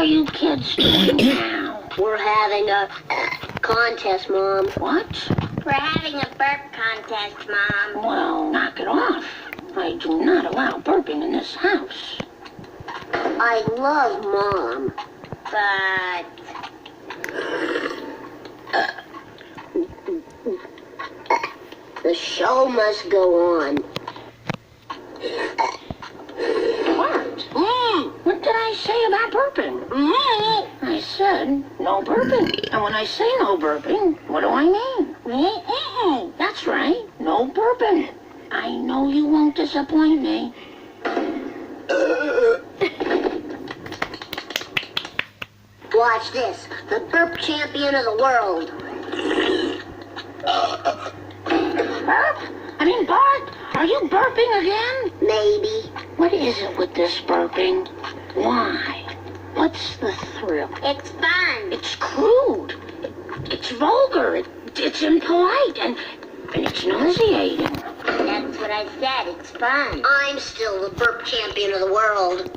are you kids doing now? We're having a contest, Mom. What? We're having a burp contest, Mom. Well, knock it off. I do not allow burping in this house. I love Mom. But The show must go on. What? What did I say about burping? I said no burping. And when I say no burping, what do I mean? That's right, no burping. I know you won't disappoint me. Watch this. The burp champion of the world. Burp? I mean, Bart, are you burping again? Maybe. What is it with this burping? Why? What's the thrill? it's fun. It's crude. It's vulgar. It's impolite. And it's nauseating. That's what I said. It's fun. I'm still the burp champion of the world.